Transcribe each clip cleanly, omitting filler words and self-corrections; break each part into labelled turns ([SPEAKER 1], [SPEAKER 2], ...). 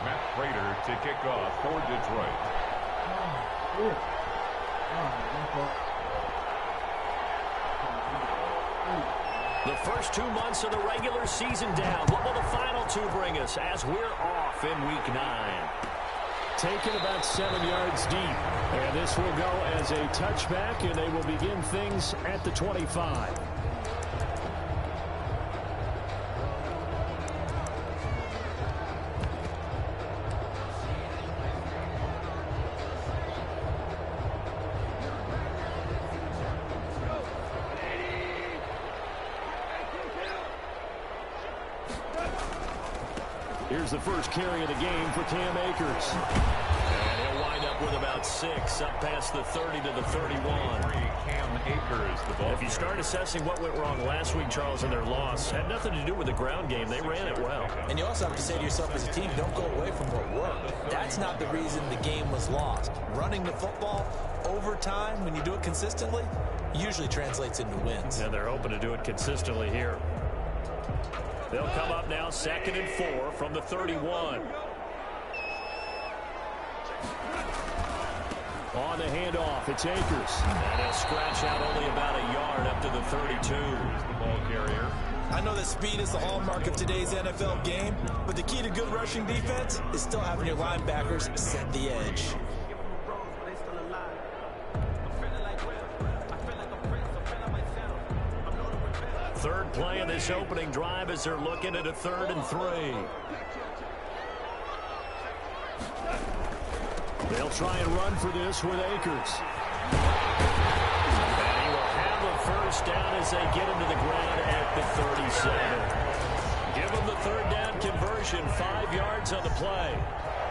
[SPEAKER 1] Matt Prater to kick off for Detroit.
[SPEAKER 2] The first 2 months of the regular season down. What will the final 2 bring us as we're off in Week 9?
[SPEAKER 3] Taken about 7 yards deep. And this will go as a touchback, and they will begin things at the 25. Here's the first carry of the game for Cam Akers.
[SPEAKER 2] And he'll wind up with about 6, up past the 30 to the 31.
[SPEAKER 1] Cam Akers, the ball.
[SPEAKER 2] If you start assessing what went wrong last week, Charles, in their loss, had nothing to do with the ground game. They ran it well.
[SPEAKER 4] And you also have to say to yourself as a team, don't go away from what worked. That's not the reason the game was lost. Running the football over time, when you do it consistently, usually translates into wins.
[SPEAKER 2] And they're hoping to do it consistently here. They'll come up now 2nd and 4 from the 31.
[SPEAKER 3] On the handoff, it's Akers.
[SPEAKER 2] And he'll scratch out only about a yard up to the 32.
[SPEAKER 1] The ball carrier.
[SPEAKER 4] I know that speed is the hallmark of today's NFL game, but the key to good rushing defense is still having your linebackers set the edge.
[SPEAKER 2] Third play in this opening drive as they're looking at a 3rd and 3.
[SPEAKER 3] They'll try and run for this with Akers.
[SPEAKER 2] And he will have a first down as they get him to the ground at the 37. Give him the 3rd down conversion, 5 yards on the play.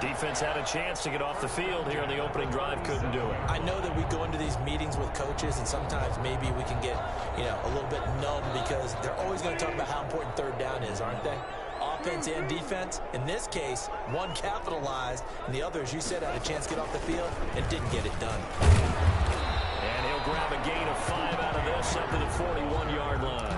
[SPEAKER 2] Defense had a chance to get off the field here in the opening drive, couldn't do it.
[SPEAKER 4] I know that we go into these meetings with coaches, and sometimes maybe we can get, a little bit numb because they're always going to talk about how important 3rd down is, aren't they? Offense and defense. In this case, one capitalized, and the other, as you said, had a chance to get off the field and didn't get it done.
[SPEAKER 2] And he'll grab a gain of 5 out of this up to the 41-yard line.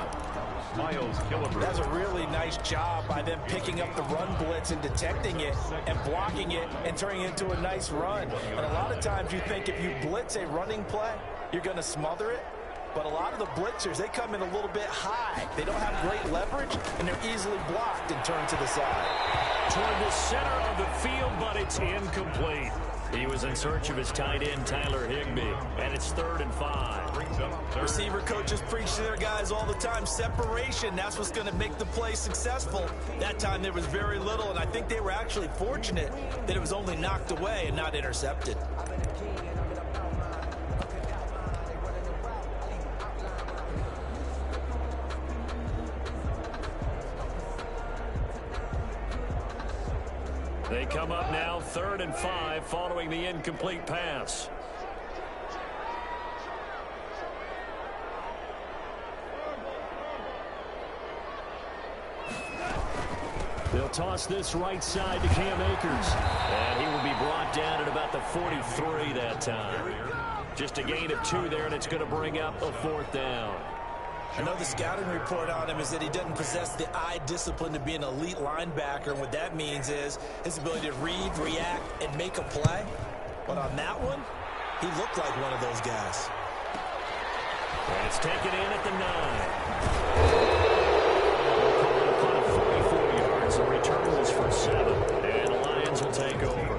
[SPEAKER 1] Miles Killebrew.
[SPEAKER 4] That's a really nice job by them picking up the run blitz and detecting it and blocking it and turning it into a nice run. And a lot of times you think if you blitz a running play, you're going to smother it. But a lot of the blitzers, they come in a little bit high. They don't have great leverage, and they're easily blocked and turned to the side.
[SPEAKER 2] Toward the center of the field, but it's incomplete. He was in search of his tight end, Tyler Higbee, and it's 3rd and 5.
[SPEAKER 4] Receiver coaches preach to their guys all the time. Separation, that's what's going to make the play successful. That time there was very little, and I think they were actually fortunate that it was only knocked away and not intercepted.
[SPEAKER 2] They come up now 3rd and 5 following the incomplete pass.
[SPEAKER 3] They'll toss this right side to Cam Akers.
[SPEAKER 2] And he will be brought down at about the 43 that time. Just a gain of 2 there, and it's going to bring up a 4th down.
[SPEAKER 4] I know the scouting report on him is that he doesn't possess the eye discipline to be an elite linebacker. And what that means is his ability to read, react, and make a play. But on that one, he looked like one of those guys.
[SPEAKER 2] And it's taken in at the 9. We'll call it a punt of 44 yards. The return was for 7. And the Lions will take over.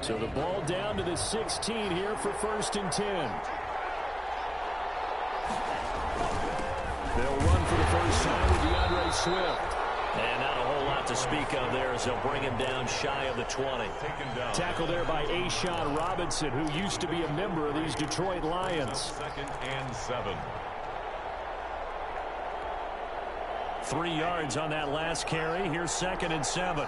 [SPEAKER 3] So the ball down to the 16 here for 1st and 10. They'll run for the first time with DeAndre Swift.
[SPEAKER 2] And not a whole lot to speak of there as they'll bring him down shy of the 20.
[SPEAKER 3] Tackle there by Ashawn Robinson, who used to be a member of these Detroit Lions.
[SPEAKER 1] 2nd and 7.
[SPEAKER 3] 3 yards on that last carry. Here's 2nd and 7.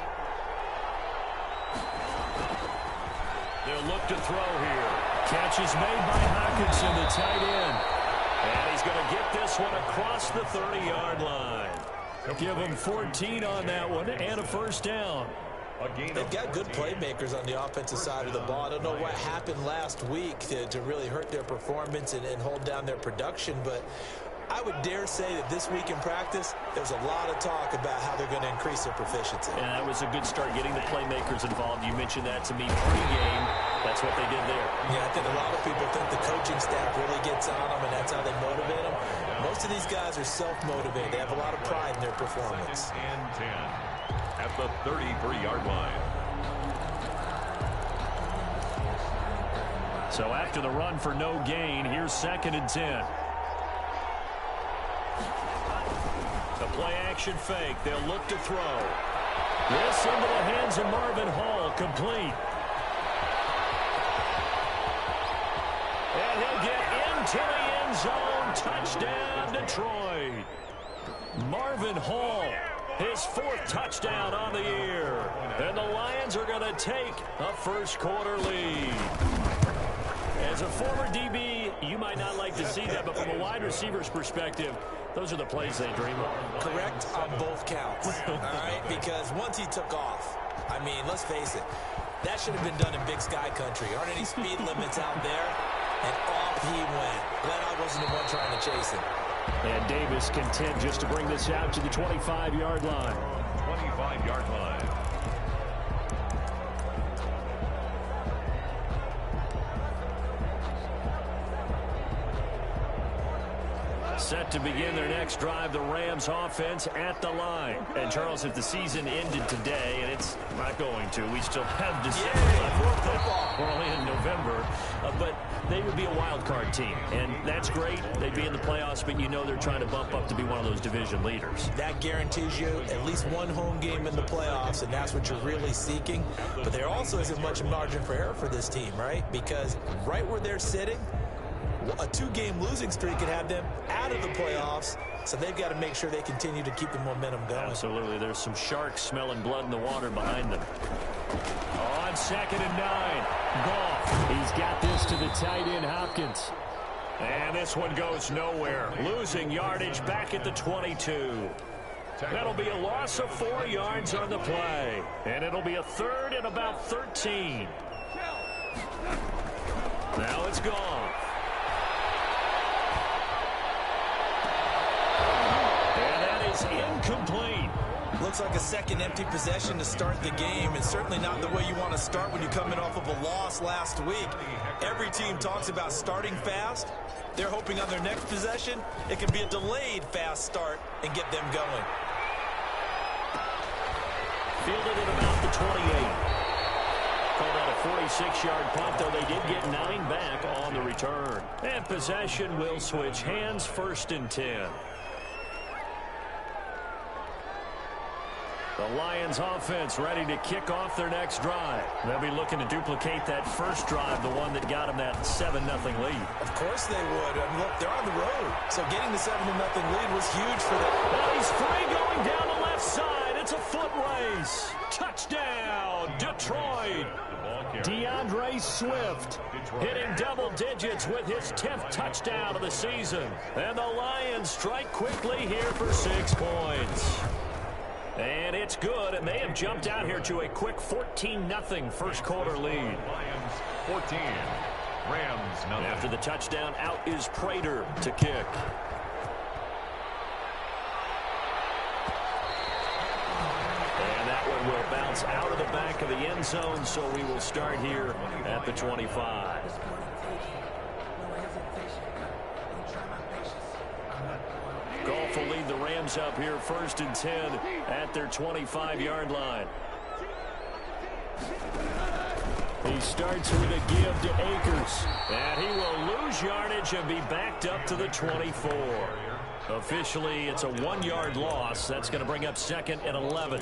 [SPEAKER 2] They'll look to throw here.
[SPEAKER 3] Catch is made by Hockenson, the tight end.
[SPEAKER 2] And he's going to get this one across the 30-yard line.
[SPEAKER 3] Give him 14 on that one and a first down.
[SPEAKER 4] They've got good playmakers on the offensive side of the ball. I don't know what happened last week to really hurt their performance and hold down their production, but I would dare say that this week in practice, there's a lot of talk about how they're going to increase their proficiency.
[SPEAKER 2] And that was a good start, getting the playmakers involved. You mentioned that to me pregame. That's what they did there.
[SPEAKER 4] Yeah, I think a lot of people think the coaching staff really gets on them, and that's how they motivate them. Most of these guys are self-motivated. They have a lot of pride in their performance.
[SPEAKER 1] And 10 at the 33-yard line.
[SPEAKER 2] So after the run for no gain, here's 2nd and 10. The play-action fake. They'll look to throw. This into the hands of Marvin Hall. Complete. And he'll get into the end zone. Touchdown, Detroit. Marvin Hall, his 4th touchdown on the year. And the Lions are going to take a first-quarter lead. As a former DB, you might not like to see that, but from a wide receiver's perspective, those are the plays they dream of.
[SPEAKER 4] Correct on both counts, all right? Because once he took off, I mean, let's face it, that should have been done in Big Sky country. Aren't any speed limits out there? And off he went. Glad I wasn't the one trying to chase him.
[SPEAKER 3] And Davis content just to bring this out to the 25-yard line.
[SPEAKER 1] 25-yard line.
[SPEAKER 2] Set to begin their next drive, the Rams offense at the line. And Charles, if the season ended today, and it's not going to, we still have December left. We're only in November, but they would be a wild card team, and that's great. They'd be in the playoffs, but you know they're trying to bump up to be one of those division leaders.
[SPEAKER 4] That guarantees you at least one home game in the playoffs, and that's what you're really seeking. But there also isn't much margin for error for this team, right? Because right where they're sitting, a 2-game losing streak could have them out of the playoffs, so they've got to make sure they continue to keep the momentum going.
[SPEAKER 2] Absolutely. There's some sharks smelling blood in the water behind them. On 2nd and 9, Goff.
[SPEAKER 3] He's got this to the tight end, Hopkins.
[SPEAKER 2] And this one goes nowhere. Losing yardage back at the 22. That'll be a loss of 4 yards on the play. And it'll be a 3rd and about 13. Now it's gone. Incomplete.
[SPEAKER 4] Looks like a second empty possession to start the game, and certainly not the way you want to start when you're coming off of a loss last week. Every team talks about starting fast. They're hoping on their next possession it can be a delayed fast start and get them going.
[SPEAKER 2] Fielded at about the 28. Called out a 46-yard punt, though they did get 9 back on the return. And possession will switch hands, 1st and 10. The Lions offense ready to kick off their next drive. They'll be looking to duplicate that first drive, the one that got them that 7-0 lead.
[SPEAKER 4] Of course they would. I mean, look, they're on the road. So getting the 7-0 lead was huge for them.
[SPEAKER 2] Now he's free going down the left side. It's a foot race. Touchdown, Detroit.
[SPEAKER 3] DeAndre Swift
[SPEAKER 2] hitting double digits with his 10th touchdown of the season. And the Lions strike quickly here for 6 points. And it's good, and they have jumped out here to a quick 14-0 first-quarter lead.
[SPEAKER 1] Lions 14, Rams nothing.
[SPEAKER 2] After the touchdown, out is Prater to kick. And that one will bounce out of the back of the end zone, so we will start here at the 25. Goff will lead the Rams up here 1st and 10 at their 25-yard line.
[SPEAKER 3] He starts with a give to Akers.
[SPEAKER 2] And he will lose yardage and be backed up to the 24. Officially, it's a 1-yard loss. That's going to bring up 2nd and 11.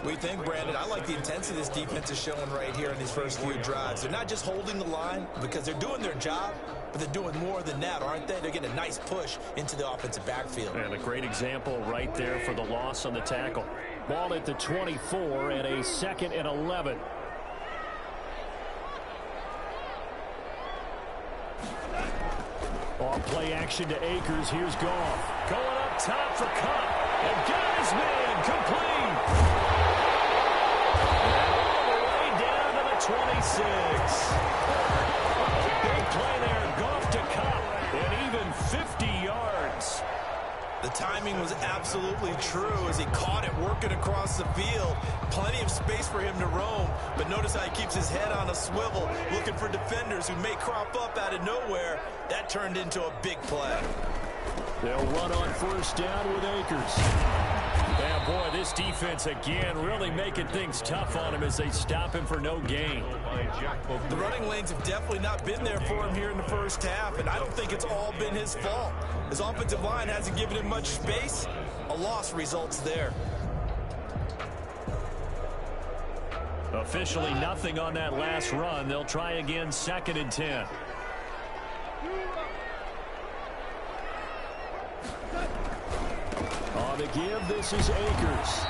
[SPEAKER 4] We think, Brandon, I like the intensity this defense is showing right here in these first few drives. They're not just holding the line because they're doing their job, but they're doing more than that, aren't they? They're getting a nice push into the offensive backfield.
[SPEAKER 2] And a great example right there for the loss on the tackle.
[SPEAKER 3] Ball at the 24 and a 2nd and 11. Ball play action to Akers. Here's Goff.
[SPEAKER 2] Going up top for Cup. And got his man complete. And 26. Big play there. Goff to Cup. And even 50 yards.
[SPEAKER 4] The timing was absolutely true as he caught it working across the field. Plenty of space for him to roam, but notice how he keeps his head on a swivel, looking for defenders who may crop up out of nowhere. That turned into a big play.
[SPEAKER 3] They'll run on first down with Akers.
[SPEAKER 2] Yeah, boy, this defense again really making things tough on him as they stop him for no gain.
[SPEAKER 4] The running lanes have definitely not been there for him here in the first half, and I don't think it's all been his fault. His offensive line hasn't given him much space. A loss results there.
[SPEAKER 2] Officially nothing on that last run. They'll try again, 2nd and 10.
[SPEAKER 3] On the give, this is Akers.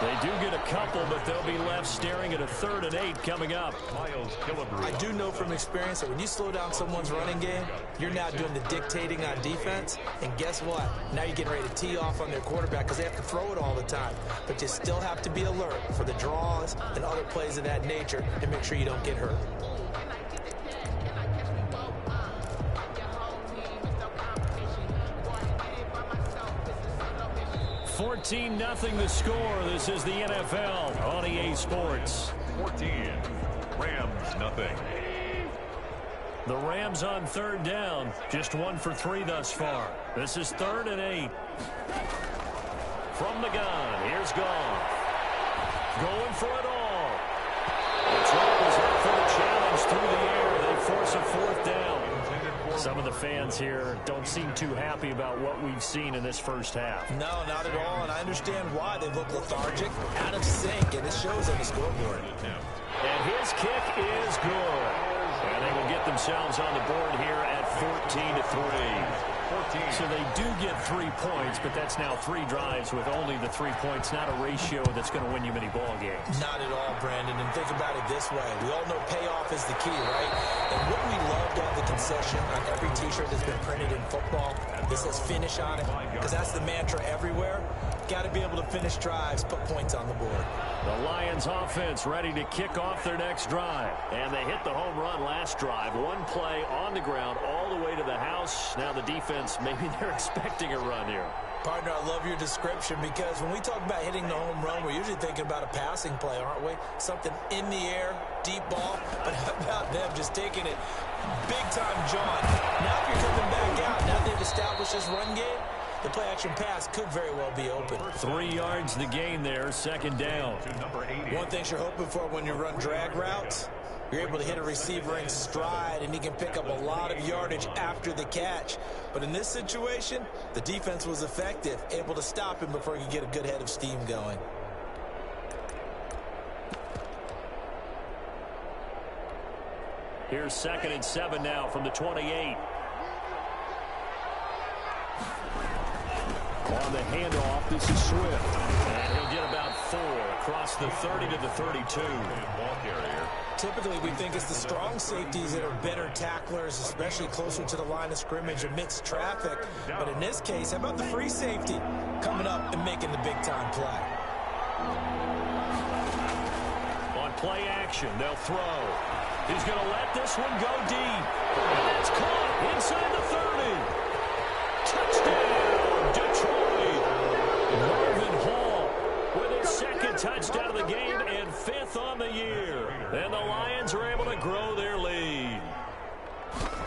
[SPEAKER 2] They do get a couple, but they'll be left staring at a 3rd and 8 coming up.
[SPEAKER 4] I do know from experience that when you slow down someone's running game, you're now doing the dictating on defense. And guess what? Now you're getting ready to tee off on their quarterback because they have to throw it all the time. But you still have to be alert for the draws and other plays of that nature and make sure you don't get hurt.
[SPEAKER 2] 14-0 the score. This is the NFL on EA Sports.
[SPEAKER 1] 14. Rams, nothing.
[SPEAKER 2] The Rams on 3rd down. Just 1 for 3 thus far. This is 3rd and 8. From the gun, here's Goff. Going for it all. The trap is up for the challenge through the air. They force a 4th down. Some of the fans here don't seem too happy about what we've seen in this first half.
[SPEAKER 4] No, not at all, and I understand why. They look lethargic, out of sync, and it shows on the scoreboard.
[SPEAKER 2] And his kick is good. And they will get themselves on the board here at 14-3. So they do get 3 points, but that's now 3 drives with only the 3 points, not a ratio that's going to win you many ball games.
[SPEAKER 4] Not at all, Brandon, and think about it this way. We all know payoff is the key, right? And what we loved on the concession, on every T-shirt that's been printed in football, this says finish on it, because that's the mantra everywhere. Got to be able to finish drives, put points on the board.
[SPEAKER 2] The Lions offense ready to kick off their next drive. And they hit the home run last drive. 1 play on the ground all the way to the house. Now the defense, maybe they're expecting a run here.
[SPEAKER 4] Partner, I love your description because when we talk about hitting the home run, we're usually thinking about a passing play, aren't we? Something in the air, deep ball. But how about them just taking it big time, John? Now if you're coming back out, now they've established this run game, the play-action pass could very well be open.
[SPEAKER 2] 3 yards the gain there, 2nd down.
[SPEAKER 4] One thing you're hoping for when you run drag routes, you're able to hit a receiver in stride, and he can pick up a lot of yardage after the catch. But in this situation, the defense was effective, able to stop him before he could get a good head of steam going.
[SPEAKER 2] Here's 2nd and 7 now from the 28.
[SPEAKER 3] On the handoff, this is Swift.
[SPEAKER 2] And he'll get about 4 across the 30 to the 32.
[SPEAKER 4] Typically, we think it's the strong safeties that are better tacklers, especially closer to the line of scrimmage amidst traffic. But in this case, how about the free safety coming up and making the big-time play?
[SPEAKER 2] On play action, they'll throw. He's going to let this one go deep. And it's caught inside the 30. Touchdown, Detroit. Marvin Hall with his 2nd touchdown of the game and 5th on the year. And the Lions are able to grow their lead.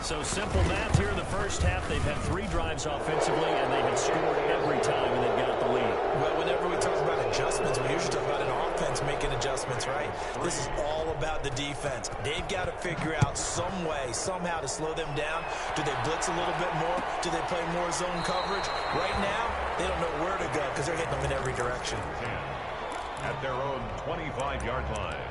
[SPEAKER 2] So simple math here in the first half. They've had 3 drives offensively, and they have scored every time, and they've got the lead.
[SPEAKER 4] Well, whenever we talk about adjustments, we usually talk about an offense making adjustments, right? This is all about the defense. They've got to figure out some way, somehow to slow them down. Do they blitz a little bit more? Do they play more zone coverage? Right now, they don't know where to go because they're hitting them in every direction.
[SPEAKER 1] At their own 25-yard line.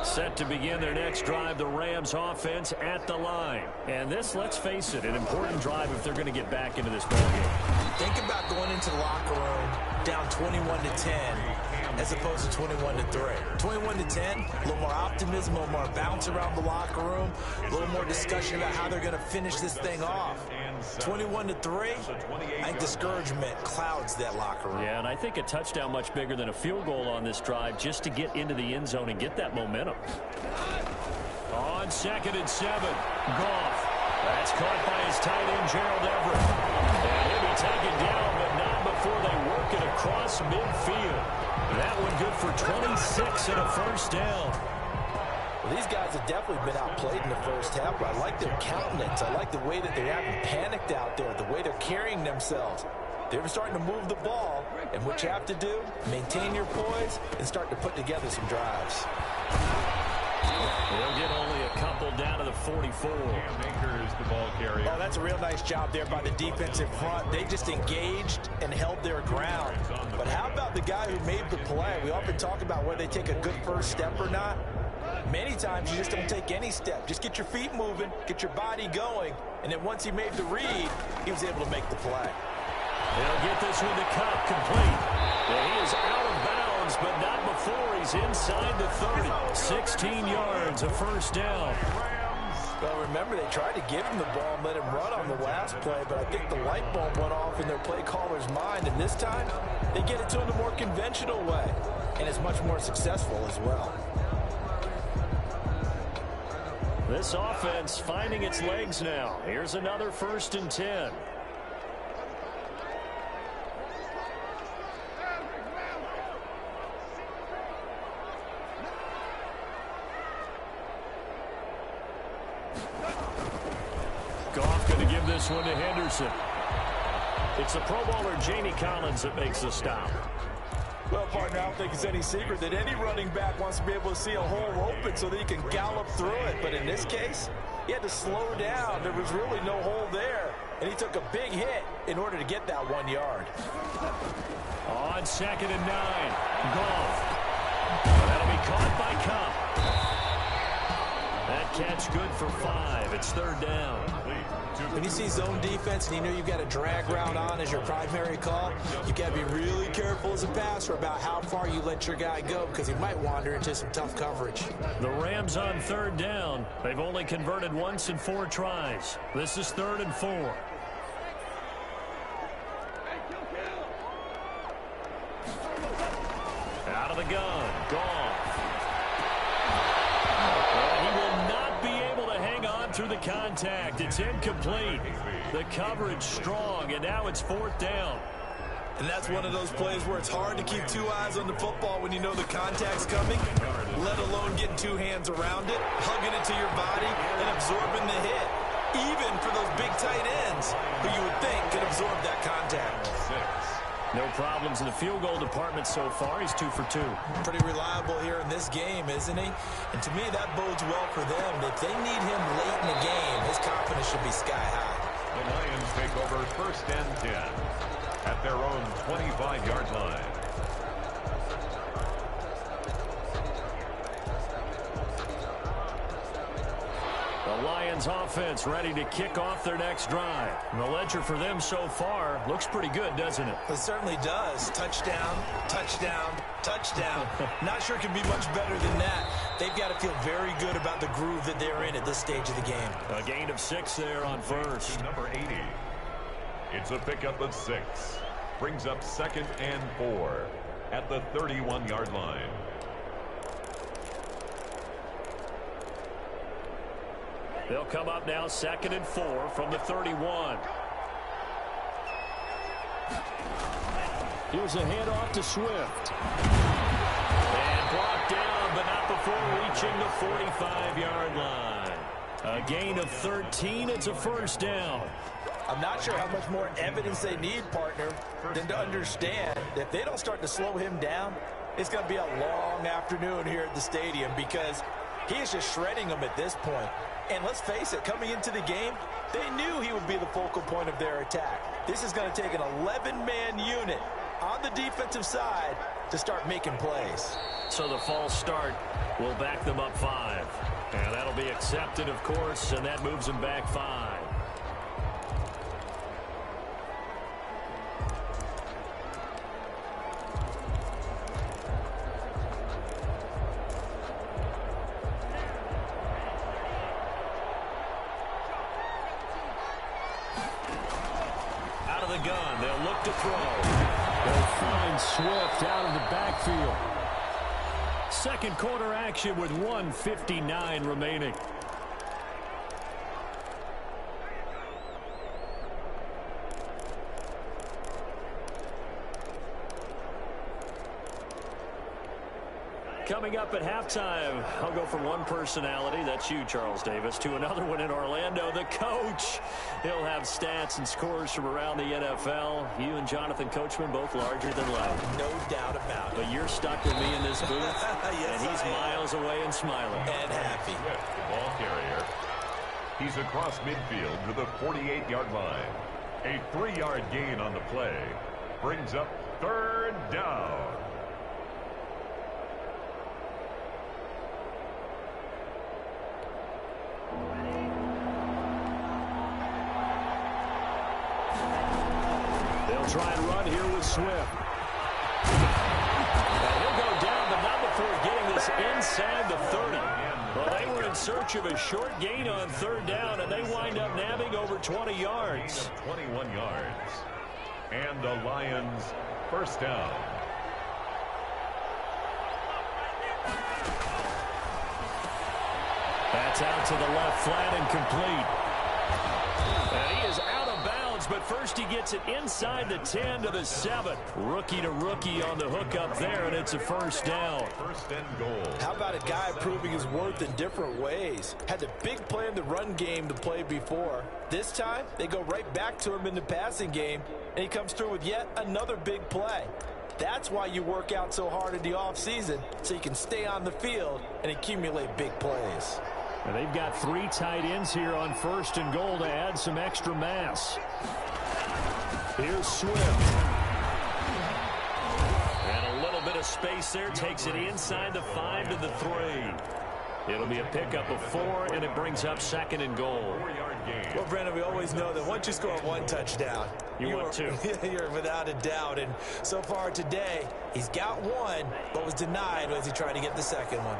[SPEAKER 2] Set to begin their next drive, the Rams offense at the line. And this, let's face it, an important drive if they're going to get back into this ballgame.
[SPEAKER 4] Think about going into the locker room down 21-10. as opposed to 21-3. 21-10, a little more optimism, a little more bounce around the locker room, a little more discussion about how they're going to finish this thing off. 21-3, I think discouragement clouds that locker room.
[SPEAKER 2] Yeah, and I think a touchdown much bigger than a field goal on this drive just to get into the end zone and get that momentum. On 2nd and 7, Goff. That's caught by his tight end, Gerald Everett. And he'll be taken down, but not before they work it across midfield. That one good for 26 and a first down.
[SPEAKER 4] Well, these guys have definitely been outplayed in the first half, but I like their countenance. I like the way that they haven't panicked out there, the way they're carrying themselves. They're starting to move the ball, and what you have to do, maintain your poise and start to put together some drives.
[SPEAKER 2] They'll get only a couple down to the 44.
[SPEAKER 1] Baker's the ball carrier.
[SPEAKER 4] Oh, that's a real nice job there by the defense in front. They just engaged and held their ground. But how about the guy who made the play? We often talk about whether they take a good first step or not. Many times you just don't take any step. Just get your feet moving, get your body going, and then once he made the read, he was able to make the play.
[SPEAKER 2] They'll get this one to Cup complete. And he is out of bounds, but not before he's inside the 30. 16 yards, a first down.
[SPEAKER 4] Well, remember, they tried to give him the ball and let him run on the last play, but I think the light bulb went off in their play caller's mind, and this time they get it to him the more conventional way, and it's much more successful as well.
[SPEAKER 2] This offense finding its legs now. Here's another 1st and 10. Goff going to give this one to Henderson. It's the Pro Bowler Jamie Collins that makes the stop.
[SPEAKER 4] Well, partner, I don't think it's any secret that any running back wants to be able to see a hole open so that he can gallop through it. But in this case, he had to slow down. There was really no hole there. And he took a big hit in order to get that 1 yard.
[SPEAKER 2] On 2nd and 9, Goff. That'll be caught by Cup. That catch good for 5. It's 3rd down.
[SPEAKER 4] When you see zone defense and you know you've got a drag route on as your primary call, you've got to be really careful as a passer about how far you let your guy go because he might wander into some tough coverage.
[SPEAKER 2] The Rams on 3rd down. They've only converted once in 4 tries. This is 3rd and 4. Out of the gun. Goff. He will not be able to hang on through the contact. It's incomplete. The coverage strong, and now it's 4th down.
[SPEAKER 4] And that's one of those plays where it's hard to keep 2 eyes on the football when you know the contact's coming, let alone getting 2 hands around it, hugging it to your body, and absorbing the hit. Even for those big tight ends who you would think could absorb that contact.
[SPEAKER 2] No problems in the field goal department so far. He's 2 for 2.
[SPEAKER 4] Pretty reliable here in this game, isn't he? And to me, that bodes well for them. If they need him late in the game, his confidence should be sky high.
[SPEAKER 1] The Lions take over 1st and 10 at their own 25-yard line.
[SPEAKER 2] The Lions offense ready to kick off their next drive. And the ledger for them so far looks pretty good, doesn't it?
[SPEAKER 4] It certainly does. Touchdown, touchdown, touchdown. Not sure it can be much better than that. They've got to feel very good about the groove that they're in at this stage of the game.
[SPEAKER 2] A gain of 6 there on 1st.
[SPEAKER 1] Number 80. It's a pickup of 6. Brings up 2nd and 4 at the 31-yard line.
[SPEAKER 2] They'll come up now 2nd and 4 from the 31.
[SPEAKER 3] Here's a handoff to Swift.
[SPEAKER 2] And blocked down, but not before reaching the 45-yard line. A gain of 13. It's a 1st down.
[SPEAKER 4] I'm not sure how much more evidence they need, partner, than to understand that if they don't start to slow him down, it's going to be a long afternoon here at the stadium because he is just shredding them at this point. And let's face it, coming into the game, they knew he would be the focal point of their attack. This is going to take an 11-man unit on the defensive side to start making plays.
[SPEAKER 2] So the false start will back them up 5. And that'll be accepted, of course, and that moves them back 5. out of the gun. They'll look to throw.
[SPEAKER 3] They'll find Swift out of the backfield. Second quarter action with 1:59 remaining. Coming up at halftime, I'll go from one personality, that's you, Charles Davis, to another one in Orlando, the coach. He'll have stats and scores from around the NFL. You and Jonathan Coachman both larger than life.
[SPEAKER 4] No doubt about it.
[SPEAKER 2] But you're stuck with me in this booth,
[SPEAKER 4] yes,
[SPEAKER 2] and he's miles away and smiling.
[SPEAKER 4] And happy.
[SPEAKER 1] Swift, the ball carrier. He's across midfield to the 48-yard line. A 3-yard gain on the play brings up third down.
[SPEAKER 3] Try and run here with Swift. And he'll go down, but not before getting this inside the 30.
[SPEAKER 2] Well, they were in search of a short gain on third down, and they wind up nabbing over 20 yards.
[SPEAKER 1] 21 yards. And the Lions first down.
[SPEAKER 2] That's out to the left, flat and complete. And he is out of bounds, but first he gets it inside the 10 to the 7. Rookie to rookie on the hook up there, and it's a first down.
[SPEAKER 1] First and goal.
[SPEAKER 4] How about a guy proving his worth in different ways? Had the big play in the run game to play before. This time, they go right back to him in the passing game, and he comes through with yet another big play. That's why you work out so hard in the offseason, so you can stay on the field and accumulate big plays.
[SPEAKER 3] And they've got 3 tight ends here on first and goal to add some extra mass. Here's Swift.
[SPEAKER 2] And a little bit of space there, takes it inside the 5 to the 3. It'll be a pickup of 4, and it brings up second and goal.
[SPEAKER 1] 4-yard gain.
[SPEAKER 4] Well, Brandon, we always know that once you score 1 touchdown,
[SPEAKER 2] you want 2.
[SPEAKER 4] You're without a doubt. And so far today, he's got 1, but was denied as he tried to get the second one.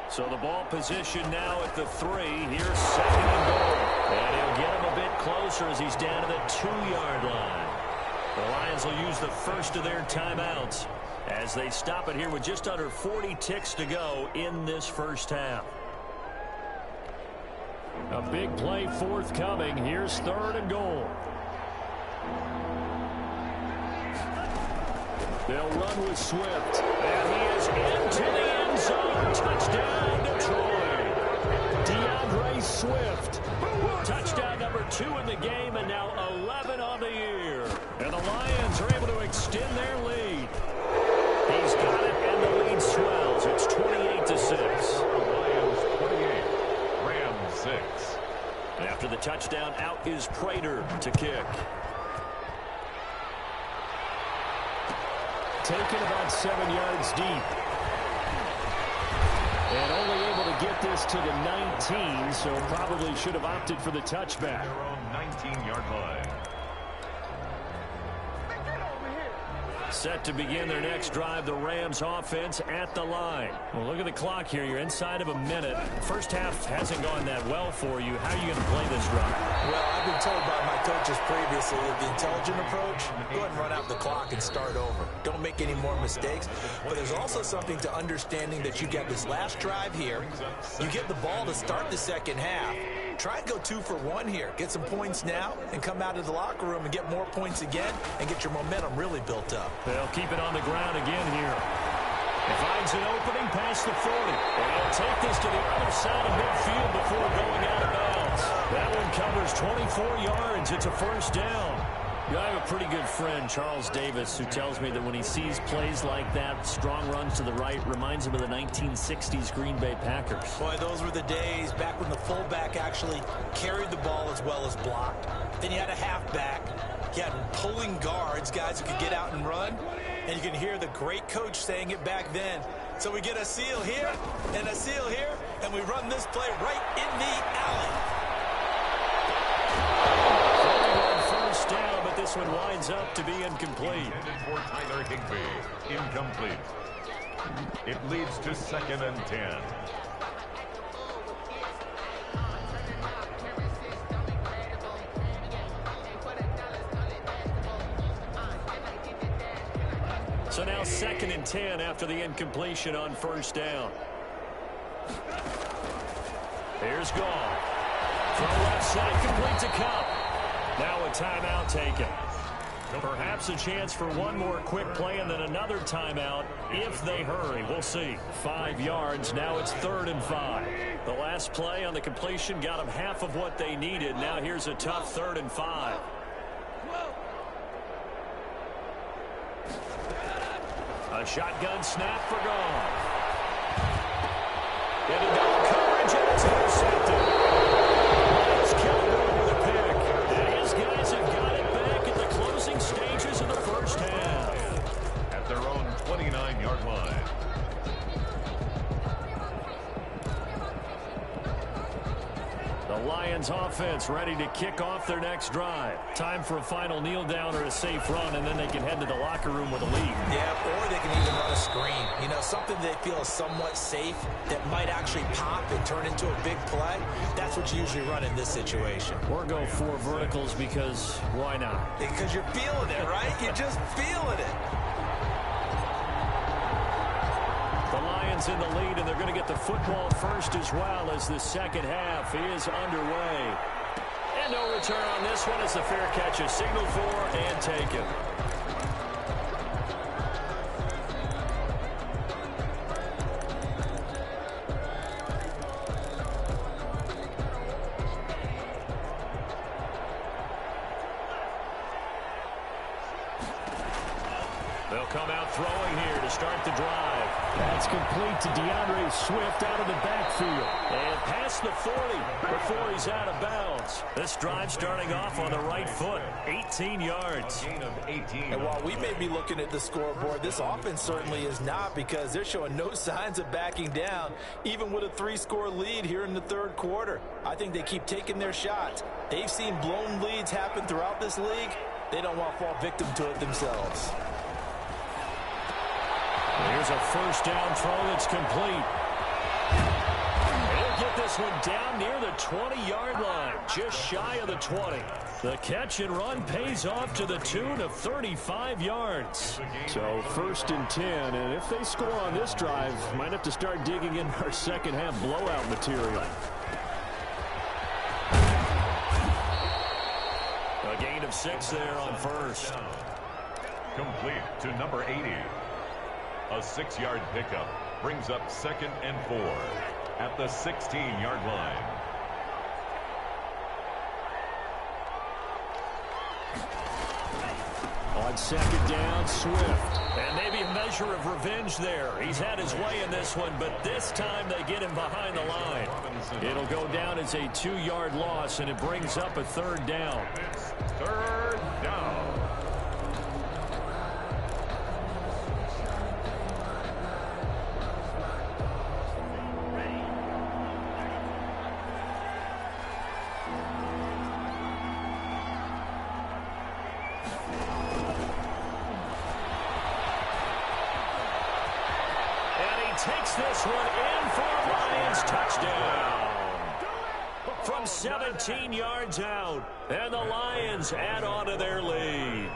[SPEAKER 2] So the ball position now at the 3. Here's second and goal. And he'll get him a bit closer as he's down to the 2-yard line. The Lions will use the first of their timeouts as they stop it here with just under 40 ticks to go in this first half.
[SPEAKER 3] A big play forthcoming. Here's third and goal. They'll run with Swift.
[SPEAKER 2] And he is into the end zone. Touchdown, Detroit.
[SPEAKER 3] DeAndre Swift.
[SPEAKER 2] Touchdown number 2 in the game, and now 11 on the year. And the Lions are able to extend their lead. He's got it, and the lead swells. It's 28-6.
[SPEAKER 1] Lions 28, Rams 6.
[SPEAKER 2] After the touchdown, out is Prater to kick.
[SPEAKER 3] Taken about 7 yards deep. And only able to get this to the 19, so probably should have opted for the touchback.
[SPEAKER 1] Their own 19-yard line.
[SPEAKER 2] Set to begin their next drive, the Rams offense at the line. Well, look at the clock here. You're inside of a minute. First half hasn't gone that well for you. How are you going to play this drive?
[SPEAKER 4] Well, I've been told by my coaches previously that the intelligent approach, go ahead and run out the clock and start over. Don't make any more mistakes. But there's also something to understanding that you get this last drive here. You get the ball to start the second half. Try and go 2 for 1 here. Get some points now and come out of the locker room and get more points again and get your momentum really built up.
[SPEAKER 2] They'll keep it on the ground again here. He finds an opening past the 40. And he'll take this to the other side of midfield before going out of bounds. That one covers 24 yards. It's a first down. I have a pretty good friend, Charles Davis, who tells me that when he sees plays like that, strong runs to the right, reminds him of the 1960s Green Bay Packers.
[SPEAKER 4] Boy, those were the days back when the fullback actually carried the ball as well as blocked. Then you had a halfback. You had pulling guards, guys who could get out and run. And you can hear the great coach saying it back then. So we get a seal here and a seal here, and we run this play right in the alley.
[SPEAKER 2] First down, but this one winds up to be incomplete.
[SPEAKER 1] Intended for Tyler Higbee. Incomplete. It leads to 2nd and 10.
[SPEAKER 3] So now 2nd and 10 after the incompletion on 1st down. Here's Gall. From left side, complete to Cup. Now a timeout taken. Perhaps a chance for one more quick play and then another timeout if they hurry. We'll see. 5 yards. Now it's 3rd and 5. The last play on the completion got them half of what they needed. Now here's a tough 3rd and 5. A shotgun snap for Gall. Into double coverage, and it's intercepted. It's Calhoun with a pick. And his guys have got it back at the closing stages of the 1st half.
[SPEAKER 1] At their own 29-yard line.
[SPEAKER 3] The Lions offense ready to kick off their next drive. Time for a final kneel down or a safe run, and then they can head to the locker room with a lead.
[SPEAKER 4] Yeah, or they can even run a screen. You know, something they feel is somewhat safe that might actually pop and turn into a big play. That's what you usually run in this situation.
[SPEAKER 3] Or go 4 verticals because why not?
[SPEAKER 4] Because you're feeling it, right? You're just feeling it.
[SPEAKER 3] The Lions in the lead, and they're going to get the football first as well as the 2nd half is underway. And no return on this one as the fair catch is signaled for and taken. They'll come out throwing here to start the drive. That's complete to DeAndre Swift out of the backfield. And past the 40 before he's out of bounds. This drive starting off on the right foot. 18 yards.
[SPEAKER 1] Gain of 18.
[SPEAKER 4] And while we may be looking at the scoreboard, this offense certainly is not, because they're showing no signs of backing down, even with a 3-score lead here in the 3rd quarter. I think they keep taking their shots. They've seen blown leads happen throughout this league. They don't want to fall victim to it themselves.
[SPEAKER 3] Here's a 1st down throw that's complete. He'll get this one down near the 20-yard line, just shy of the 20. The catch and run pays off to the tune of 35 yards. So 1st and 10, and if they score on this drive, might have to start digging in our 2nd half blowout material. A gain of 6 there on 1st.
[SPEAKER 1] Complete to number 80. A 6-yard pickup brings up 2nd and 4 at the 16-yard line.
[SPEAKER 3] On 2nd down, Swift. And maybe a measure of revenge there. He's had his way in this one, but this time they get him behind the line. It'll go down as a 2-yard loss, and it brings up a 3rd down.
[SPEAKER 1] 3rd down.
[SPEAKER 3] Takes this one in for a Lions touchdown. From 17 yards out. And the Lions add on to their lead.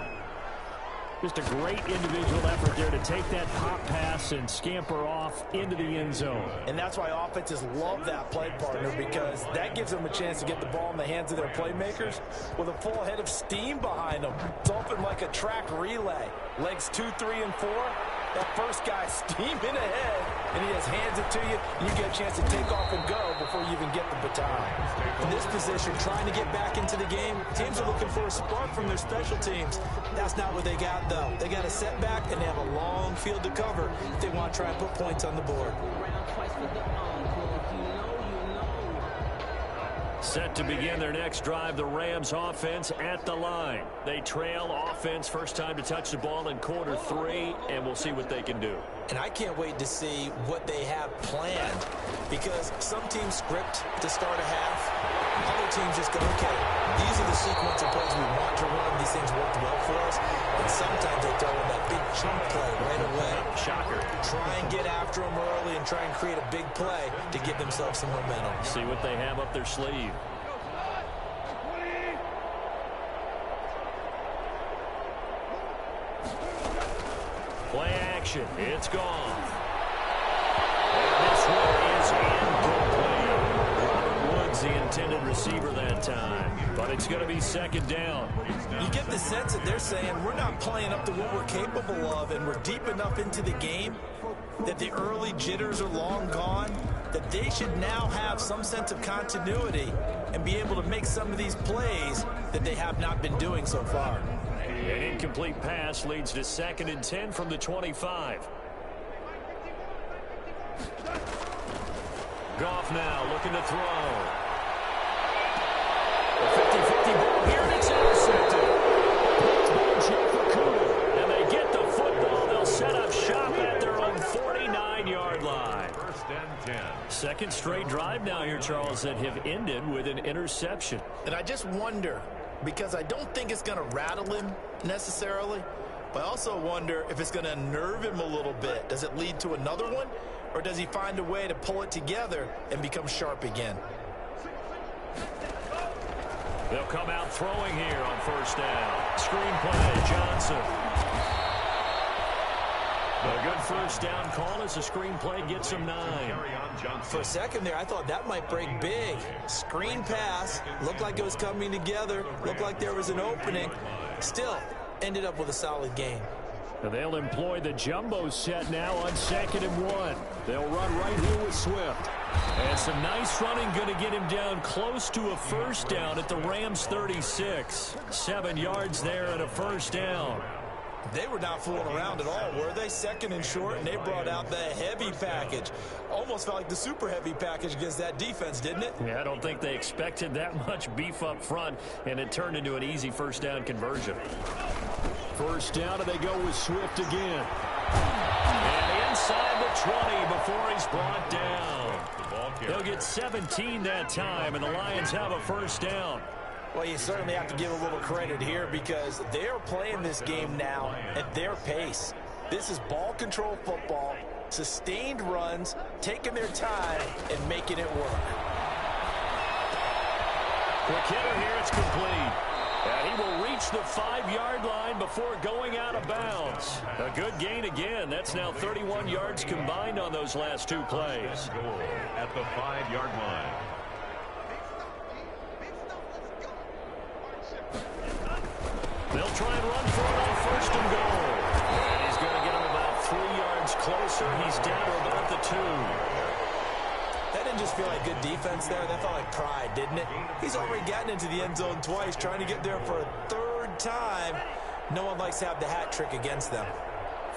[SPEAKER 3] Just a great individual effort there to take that pop pass and scamper off into the end zone.
[SPEAKER 4] And that's why offenses love that play partner, because that gives them a chance to get the ball in the hands of their playmakers with a full head of steam behind them. It's often like a track relay. Legs 2, 3, and 4. That first guy steaming ahead, and he just hands it to you. You get a chance to take off and go before you even get the baton.
[SPEAKER 5] In this position, trying to get back into the game, teams are looking for a spark from their special teams. That's not what they got, though. They got a setback, and they have a long field to cover if they want to try and put points on the board.
[SPEAKER 3] Set to begin their next drive, the Rams offense at the line. They trail offense, first time to touch the ball in quarter 3, and we'll see what they can do.
[SPEAKER 5] And I can't wait to see what they have planned, because some teams script to start a half. Other teams just go, okay, these are the sequence of plays we want to run. These things worked well for us. And sometimes they throw in that big chunk play right away.
[SPEAKER 3] Shocker.
[SPEAKER 5] Try and get after them early and try and create a big play to give themselves some momentum.
[SPEAKER 3] See what they have up their sleeve.
[SPEAKER 2] Play action. It's gone. And this one is incomplete. Robert Woods, the intended receiver that time. But it's going to be second down.
[SPEAKER 4] You get the sense that they're saying we're not playing up to what we're capable of, and we're deep enough into the game that the early jitters are long gone, that they should now have some sense of continuity and be able to make some of these plays that they have not been doing so far.
[SPEAKER 2] An incomplete pass leads to 2nd and 10 from the 25. Goff now looking to throw. A 50-50 ball here, and it's intercepted. And they get the football. They'll set up shop at their own 49-yard line.
[SPEAKER 1] 1st and 10.
[SPEAKER 2] Second straight drive now here, Charles, that have ended with an interception.
[SPEAKER 4] And I just wonder, because I don't think it's going to rattle him necessarily, but I also wonder if it's going to unnerve him a little bit. Does it lead to another one, or does he find a way to pull it together and become sharp again?
[SPEAKER 2] They'll come out throwing here on 1st down. Screen play, Johnson. A good 1st down call as the screen play gets him 9.
[SPEAKER 5] For a second there, I thought that might break big. Screen pass, looked like it was coming together, looked like there was an opening. Still, ended up with a solid gain.
[SPEAKER 2] And they'll employ the jumbo set now on 2nd and 1. They'll run right here with Swift. And some nice running going to get him down close to a 1st down at the Rams 36. 7 yards there and a 1st down.
[SPEAKER 4] They were not fooling around at all, were they? 2nd and short, and they brought out the heavy package. Almost felt like the super heavy package against that defense, didn't it?
[SPEAKER 2] Yeah, I don't think they expected that much beef up front, and it turned into an easy 1st down conversion. 1st down, and they go with Swift again. And inside the 20 before he's brought down. They'll get 17 that time, and the Lions have a 1st down.
[SPEAKER 4] Well, you certainly have to give a little credit here because they're playing this game now at their pace. This is ball control football, sustained runs, taking their time, and making it work.
[SPEAKER 2] Quick hitter here, it's complete. And he will reach the 5-yard line before going out of bounds. A good gain again. That's now 31 yards combined on those last 2 plays.
[SPEAKER 1] Goal at the 5-yard line.
[SPEAKER 2] They'll try and run for it on 1st and goal. And he's going to get him about 3 yards closer. He's down to about the 2.
[SPEAKER 5] That didn't just feel like good defense there. That felt like pride, didn't it? He's already gotten into the end zone twice, trying to get there for a 3rd time. No one likes to have the hat trick against them.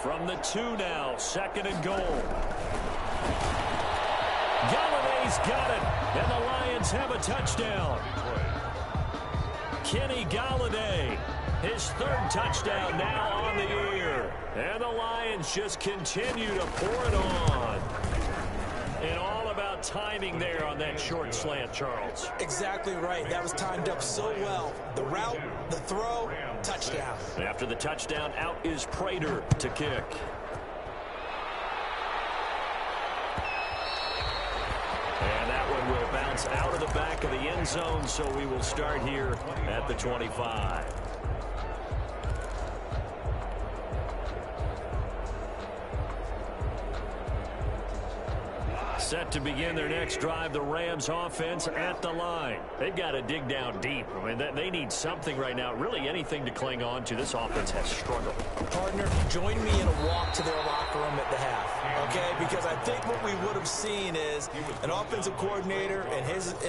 [SPEAKER 2] From the 2 now, 2nd and goal. Galladay's got it, and the Lions have a touchdown. Kenny Galladay, his 3rd touchdown now on the year. And the Lions just continue to pour it on. And all about timing there on that short slant, Charles.
[SPEAKER 5] Exactly right. That was timed up so well. The route, the throw, touchdown.
[SPEAKER 2] After the touchdown, out is Prater to kick. And that one will bounce out of the back of the end zone, so we will start here at the 25. Set to begin their next drive, the Rams offense at the line. They've got to dig down deep. I mean, they need something right now, really anything to cling on to. This offense has struggled.
[SPEAKER 5] Partner, join me in a walk to their locker room at the half, okay? Because I think what we would have seen is an offensive coordinator and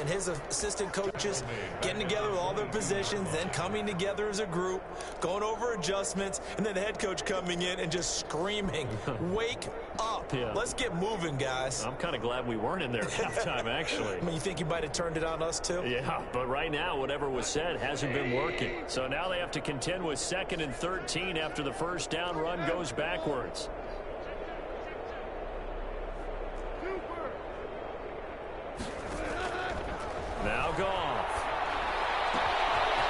[SPEAKER 5] his assistant coaches getting together with all their positions, then coming together as a group, going over adjustments, and then the head coach coming in and just screaming, wake up.
[SPEAKER 2] Yeah.
[SPEAKER 5] Let's get moving, guys.
[SPEAKER 2] I'm kind of glad we weren't in there at halftime, actually.
[SPEAKER 5] I mean, you think you might have turned it on us, too?
[SPEAKER 2] Yeah, but right now, whatever was said hasn't been working. So now they have to contend with 2nd and 13 after the 1st down run goes backwards. Now Goff.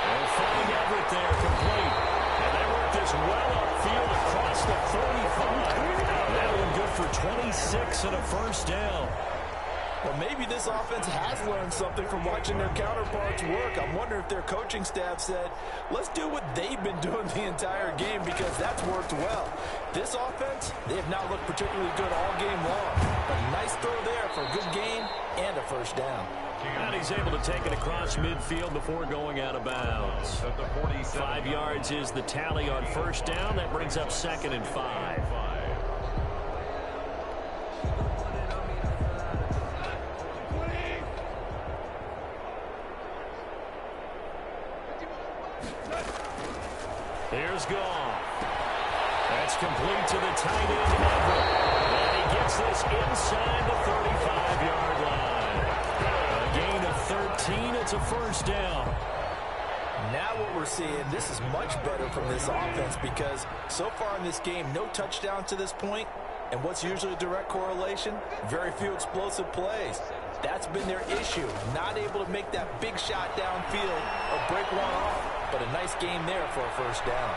[SPEAKER 2] They'll find Everett there, complete. And they work this well upfield across the 35. That one good for 26 and a 1st down.
[SPEAKER 4] Well, maybe this offense has learned something from watching their counterparts work. I'm wondering if their coaching staff said, let's do what they've been doing the entire game because that's worked well. This offense, they have not looked particularly good all game long. But a nice throw there for a good gain and a first down.
[SPEAKER 2] And he's able to take it across midfield before going out of bounds. 5 yards is the tally on first down. That brings up 2nd and 5. Here's Gone. That's complete to the tight end, Everett. And he gets this inside the 35-yard line. A gain of 13. It's a first down.
[SPEAKER 4] Now what we're seeing, this is much better from this offense because so far in this game, no touchdowns to this point. And what's usually a direct correlation? Very few explosive plays. That's been their issue, not able to make that big shot downfield or break one off. But a nice game there for a first down.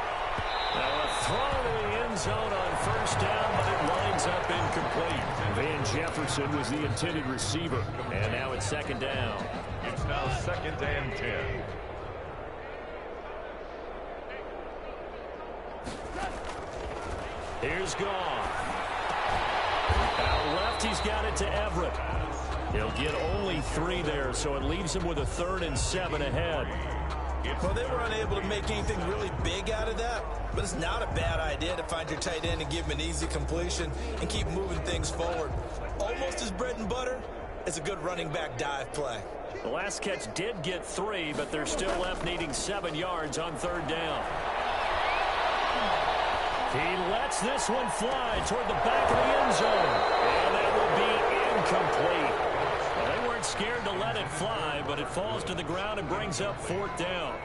[SPEAKER 2] Now a throw to the end zone on first down, but it winds up incomplete. Van Jefferson was the intended receiver. And now it's 2nd down.
[SPEAKER 1] It's now 2nd and 10.
[SPEAKER 2] Here's Gone. Out left, he's got it to Everett. He'll get only 3 there, so it leaves him with a 3rd and 7 ahead.
[SPEAKER 5] Well, they were unable to make anything really big out of that, but it's not a bad idea to find your tight end and give him an easy completion and keep moving things forward. Almost as bread and butter as a good running back dive play.
[SPEAKER 2] The last catch did get 3, but they're still left needing 7 yards on 3rd down. He lets this one fly toward the back of the end zone, and that will be incomplete. Well, they weren't scared to let it fly, but it falls to the ground and brings up 4th down.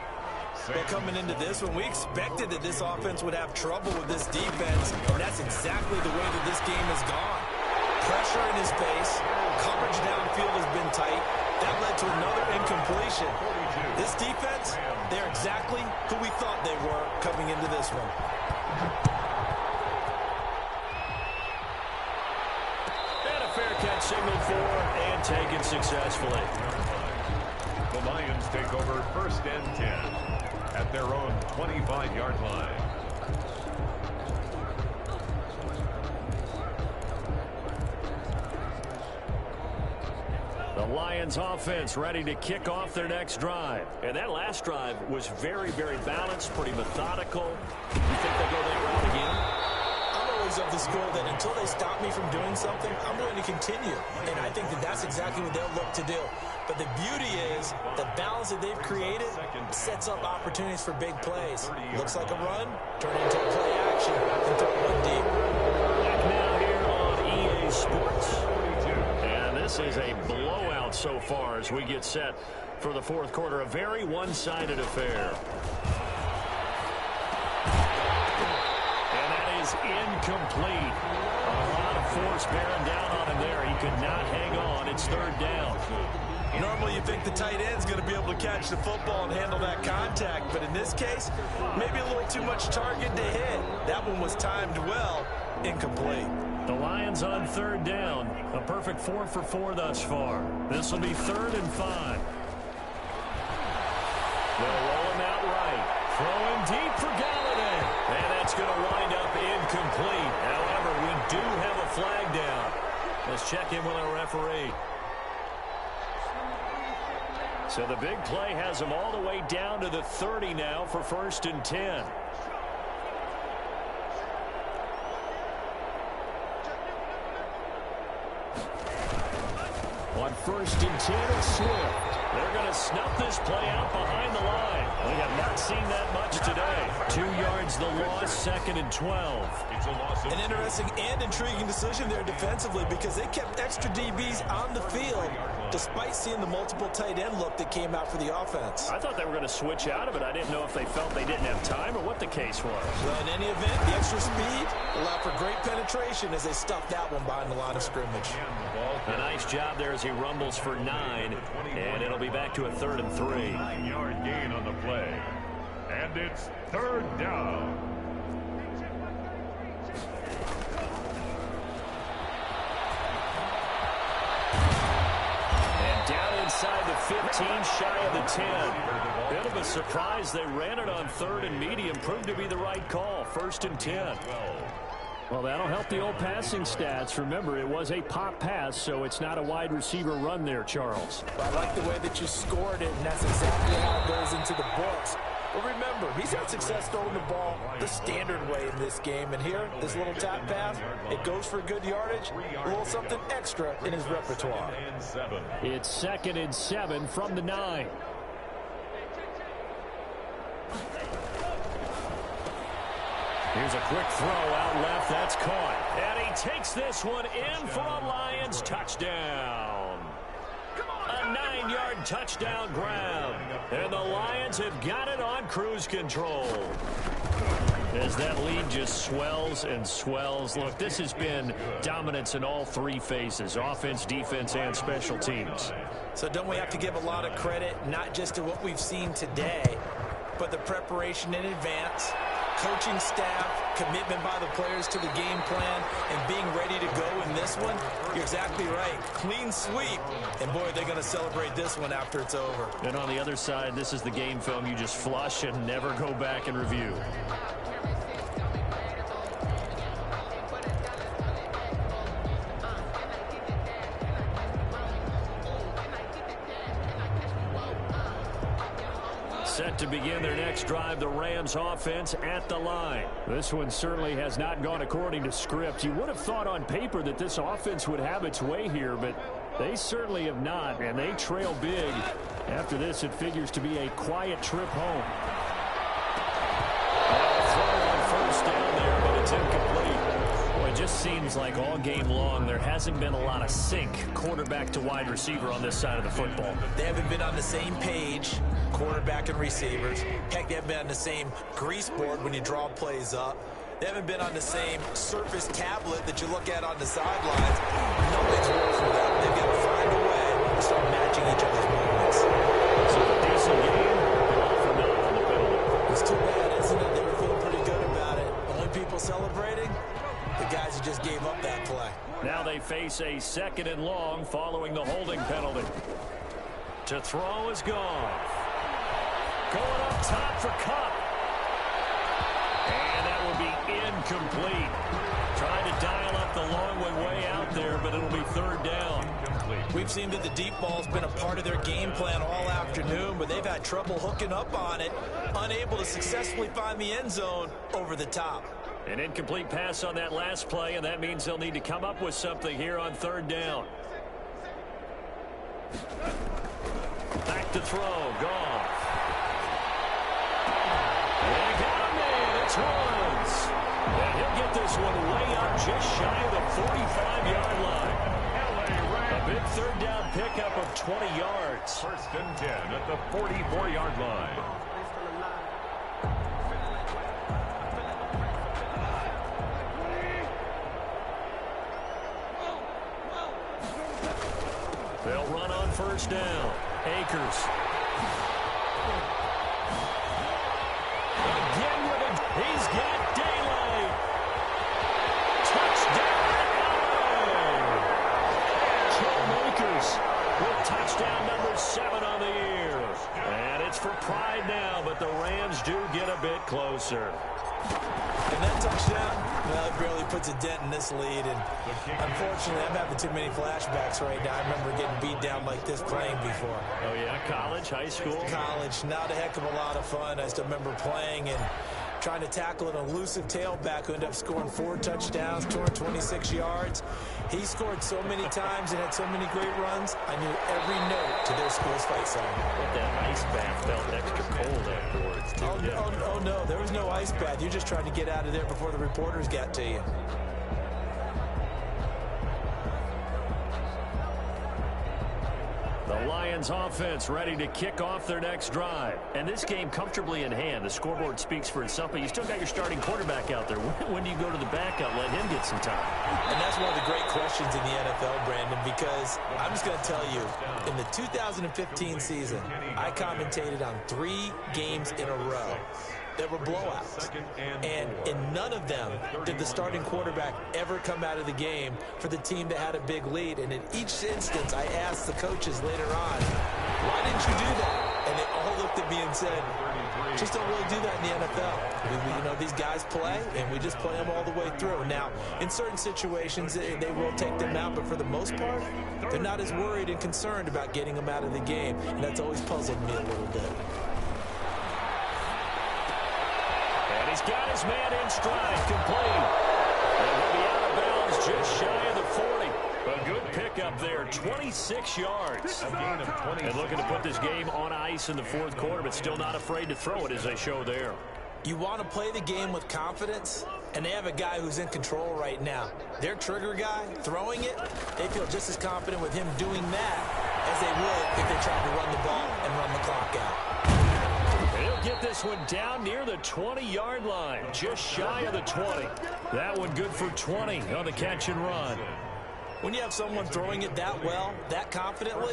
[SPEAKER 5] Well, coming into this one, we expected that this offense would have trouble with this defense, and that's exactly the way that this game has gone. Pressure in his face, coverage downfield has been tight. That led to another incompletion. This defense, they're exactly who we thought they were coming into this one.
[SPEAKER 2] And a fair catch signaled for and taken successfully.
[SPEAKER 1] The Lions take over 1st and 10 at their own 25-yard line.
[SPEAKER 2] The Lions offense ready to kick off their next drive. And that last drive was very, very balanced, pretty methodical. You think they go that route again?
[SPEAKER 5] I'm always of the school that until they stop me from doing something, I'm going to continue. And I think that that's exactly what they'll look to do. But the beauty is the balance that they've created sets up opportunities for big plays. Looks like a run, turn it into a play action, and throw one deep.
[SPEAKER 2] Back now here on EA Sports. And this is a blowout so far as we get set for the 4th quarter. A very one-sided affair. And that is incomplete. A lot of force bearing down on him there. He could not hang on. It's 3rd down.
[SPEAKER 5] Normally you think the tight end's going to be able to catch the football and handle that contact, but in this case, maybe a little too much target to hit. That one was timed well, incomplete.
[SPEAKER 2] The Lions on 3rd down. A perfect 4 for 4 thus far. This will be 3rd and 5. They'll roll him out right. Throwing deep for Galladay. And that's going to wind up incomplete. However, we do have a flag down. Let's check in with our referee. So the big play has him all the way down to the 30 now for 1st and 10. On 1st and 10, it's Swift. They're going to snuff this play out behind the line. We have not seen that much today. 2 yards the loss, 2nd and 12.
[SPEAKER 1] It's a loss of
[SPEAKER 5] An interesting and intriguing decision there defensively because they kept extra DBs on the field despite seeing the multiple tight end look that came out for the offense.
[SPEAKER 2] I thought they were going to switch out of it. I didn't know if they felt they didn't have time or what the case was.
[SPEAKER 5] Well, in any event, the extra speed allowed for great penetration as they stuffed that one behind the line of scrimmage.
[SPEAKER 2] A nice job there as he rumbles for 9, and it'll be back to a 3rd and 3.
[SPEAKER 1] 9-yard gain on the play. And it's 3rd down.
[SPEAKER 3] inside the 15, shy of the 10. Bit of a surprise. They ran it on 3rd and medium. Proved to be the right call. 1st and 10. Well, that'll help the old passing stats. Remember, it was a pop pass, so it's not a wide receiver run there, Charles.
[SPEAKER 4] I like the way that you scored it, and that's exactly how it goes into the books. But remember, he's had success throwing the ball the standard way in this game. And here, this little tap pass, it goes for good yardage, a little something extra in his repertoire.
[SPEAKER 3] It's 2nd and 7 from the 9. Here's a quick throw out left. That's caught. And he takes this one in for a Lions touchdown. A 9-yard touchdown grab. And the Lions have got it on cruise control. As that lead just swells and swells. Look, this has been dominance in all 3 phases. Offense, defense, and special teams.
[SPEAKER 4] So don't we have to give a lot of credit, not just to what we've seen today, but the preparation in advance, coaching staff, commitment by the players to the game plan, and being ready to go in this one? You're exactly right. Clean sweep. And, boy, they're going to celebrate this one after it's over.
[SPEAKER 3] And on the other side, this is the game film you just flush and never go back and review. Set to begin their next drive, the Rams offense at the line. This one certainly has not gone according to script. You would have thought on paper that this offense would have its way here, but they certainly have not, and they trail big. After this, it figures to be a quiet trip home. Throw on 1st down there, but it's incomplete. Boy, it just seems like all game long there hasn't been a lot of sync quarterback to wide receiver on this side of the football.
[SPEAKER 4] They haven't been on the same page, quarterback and receivers. Heck, they haven't been on the same grease board when you draw plays up. They haven't been on the same Surface tablet that you look at on the sidelines. Nothing's worked for them. They've got to find a way to start matching each other's movements.
[SPEAKER 3] So a decent game, for none on the penalty.
[SPEAKER 4] It's too bad, isn't it? They were feeling pretty good about it. Only people celebrating? The guys who just gave up that play.
[SPEAKER 3] Now they face a 2nd and long following the holding penalty. To throw is gone. Going up top for Cup. And that will be incomplete. Trying to dial up the long way out there, but it'll be 3rd down.
[SPEAKER 4] We've seen that the deep ball's been a part of their game plan all afternoon, but they've had trouble hooking up on it, unable to successfully find the end zone over the top.
[SPEAKER 3] An incomplete pass on that last play, and that means they'll need to come up with something here on 3rd down. Back to throw. Goff. They got him in. It's Woods. And he'll get this one way up just shy of the 45-yard line. A big 3rd down pickup of 20 yards.
[SPEAKER 1] 1st and 10 at the 44-yard line.
[SPEAKER 3] They'll run on 1st down. Akers. Again with it. He's got daylight. Touchdown, LA. Joe Akers with touchdown number 7 on the year. And it's for pride now, but the Rams do get a bit closer.
[SPEAKER 4] And that touchdown, well, it barely puts a dent in this lead. And unfortunately, I'm having too many flashbacks right now. I remember getting beat down like this playing before.
[SPEAKER 3] Oh, yeah? College, high school?
[SPEAKER 4] College. Not a heck of a lot of fun. I still remember playing and trying to tackle an elusive tailback who ended up scoring 4 touchdowns, 226 yards. He scored so many times and had so many great runs, I knew every note to their school's fight song.
[SPEAKER 3] But that ice bath felt extra cold afterwards, too.
[SPEAKER 4] Oh, no, there was no ice bath. You're just trying to get out of there before the reporters got to you.
[SPEAKER 3] The Lions offense ready to kick off their next drive. And this game comfortably in hand. The scoreboard speaks for itself, but you still got your starting quarterback out there. When do you go to the backup, let him get some time?
[SPEAKER 4] And that's one of the great questions in the NFL, Brandon, because I'm just going to tell you, in the 2015 season, I commentated on 3 games in a row
[SPEAKER 5] that were blowouts. And in none of them did the starting quarterback ever come out of the game for the team that had a big lead. And in each instance, I asked the coaches later on, why didn't you do that? And they all looked at me and said, just don't really do that in the NFL. You know, these guys play, and we just play them all the way through. Now, in certain situations, they will take them out, but for the most part, they're not as worried and concerned about getting them out of the game, and that's always puzzled me a little bit.
[SPEAKER 2] And he's got his man in stride, complete. And he'll be out of bounds just shy of the 40. A good pickup there, 26 yards. And looking to put this game on ice in the fourth quarter, but still not afraid to throw it as they show there.
[SPEAKER 5] You want to play the game with confidence, and they have a guy who's in control right now. Their trigger guy, throwing it, they feel just as confident with him doing that as they would if they tried to run the ball and run the clock out.
[SPEAKER 2] He'll get this one down near the 20-yard line, just shy of the 20. That one good for 20 on the catch and run.
[SPEAKER 5] When you have someone throwing it that well, that confidently,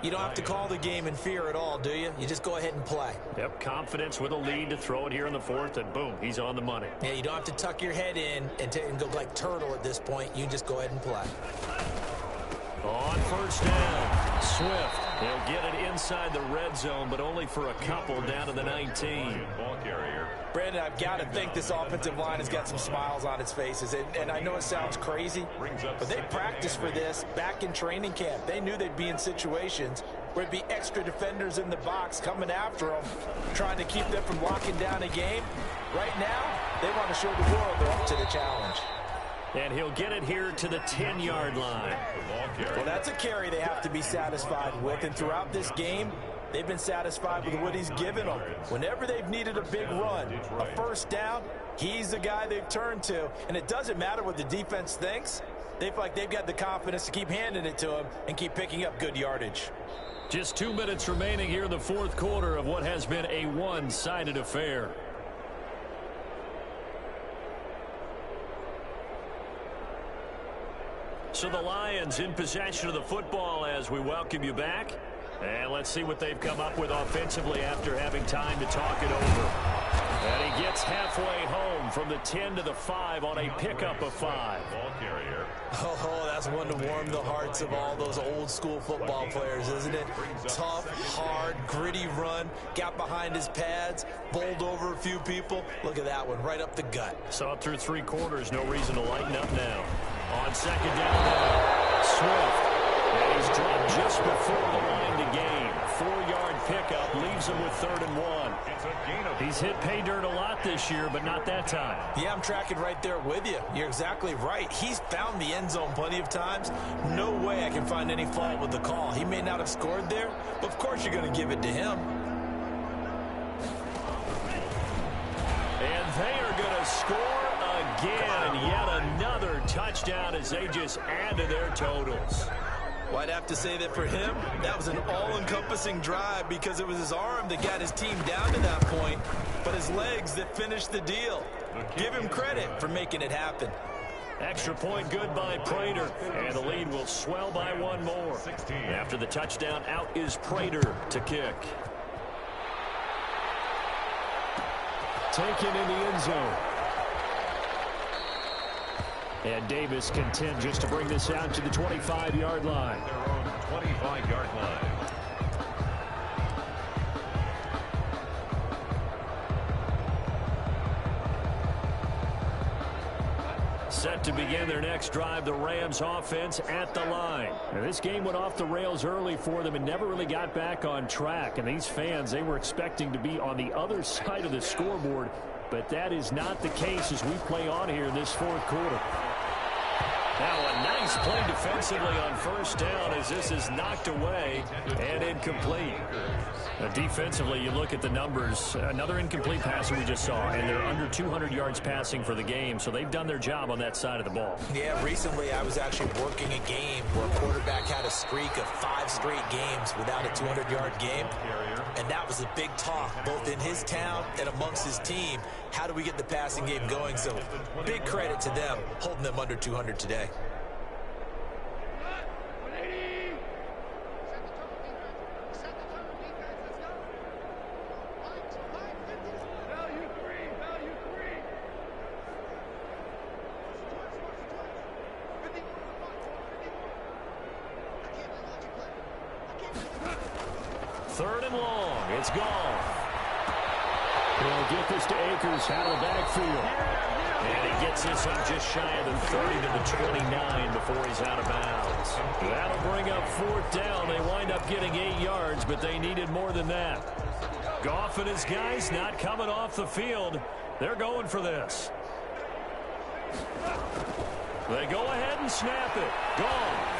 [SPEAKER 5] you don't have to call the game in fear at all, do you? You just go ahead and play.
[SPEAKER 2] Yep, confidence with a lead to throw it here in the fourth, and boom, he's on the money.
[SPEAKER 5] Yeah, you don't have to tuck your head in and go like turtle at this point. You just go ahead and play.
[SPEAKER 2] On first down, Swift. He'll get it inside the red zone, but only for a couple down to the 19.
[SPEAKER 1] Ball carrier.
[SPEAKER 4] Brandon, I've got to think this offensive line has got some smiles on its faces. And I know it sounds crazy, but they practiced for this back in training camp. They knew they'd be in situations where it'd be extra defenders in the box coming after them, trying to keep them from locking down a game. Right now, they want to show the world they're up to the challenge.
[SPEAKER 2] And he'll get it here to the 10-yard line.
[SPEAKER 4] Well, that's a carry they have to be satisfied with. And throughout this game, they've been satisfied with what he's given them. Whenever they've needed a big run, a first down, he's the guy they've turned to. And it doesn't matter what the defense thinks. They feel like they've got the confidence to keep handing it to him and keep picking up good yardage.
[SPEAKER 2] Just 2 minutes remaining here in the fourth quarter of what has been a one-sided affair. So the Lions in possession of the football as we welcome you back. And let's see what they've come up with offensively after having time to talk it over. And he gets halfway home from the 10 to the 5 on a pickup of 5.
[SPEAKER 1] Ball carrier.
[SPEAKER 5] Oh, that's one to warm the hearts of all those old-school football players, isn't it? Tough, hard, gritty run, got behind his pads, bowled over a few people. Look at that one, right up the gut.
[SPEAKER 2] Saw it through 3 quarters, no reason to lighten up now. On second down now, Swift. And he's dropped just before the line to gain. 4-yard pickup leaves him with 3rd and 1. He's hit pay dirt a lot this year, but not that time.
[SPEAKER 5] Yeah, I'm tracking right there with you. You're exactly right. He's found the end zone plenty of times. No way I can find any fault with the call. He may not have scored there, but of course you're going to give it to him.
[SPEAKER 2] And they are going to score again. Yet another touchdown as they just add to their totals.
[SPEAKER 5] Well, I'd have to say that for him, that was an all-encompassing drive because it was his arm that got his team down to that point, but his legs that finished the deal. Give him credit for making it happen.
[SPEAKER 2] Extra point good by Prater, and the lead will swell by 1 more. After the touchdown, out is Prater to kick. Taken in the end zone. And Davis content just to bring this out to the 25-yard line.
[SPEAKER 1] Their own 25-yard line.
[SPEAKER 2] Set to begin their next drive, the Rams offense at the line. Now, this game went off the rails early for them and never really got back on track. And these fans, they were expecting to be on the other side of the scoreboard. But that is not the case as we play on here in this fourth quarter. Now a nice play defensively on first down as this is knocked away and incomplete. Now defensively, you look at the numbers. Another incomplete passer we just saw, and they're under 200 yards passing for the game, so they've done their job on that side of the ball.
[SPEAKER 5] Yeah, recently I was actually working a game where a quarterback had a streak of 5 straight games without a 200-yard game, and that was a big talk, both in his town and amongst his team. How do we get the passing game going? So big credit to them holding them under 200 today.
[SPEAKER 2] Third and long. It's gone.
[SPEAKER 3] He'll get this to Akers out of the backfield.
[SPEAKER 2] And he gets this up just shy of the 30 to the 29 before he's out of bounds. That'll bring up fourth down. They wind up getting 8 yards, but they needed more than that. Goff and his guys not coming off the field. They're going for this. They go ahead and snap it. Goff.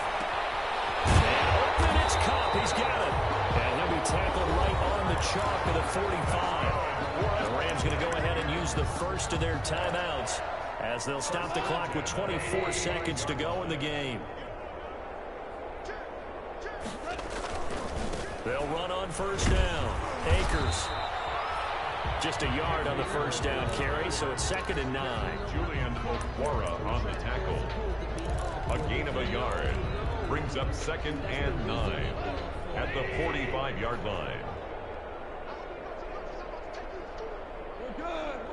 [SPEAKER 2] And open, it's Cup. He's got it. And he'll be tackled right on the chalk of the 45. The Rams going to go ahead and use the first of their timeouts as they'll stop the clock with 24 seconds to go in the game. They'll run on first down. Akers. Just a yard on the first down carry, so it's 2nd and 9.
[SPEAKER 1] Julian Okwara on the tackle. A gain of a yard. Brings up 2nd and 9 at the 45-yard line.
[SPEAKER 6] Good.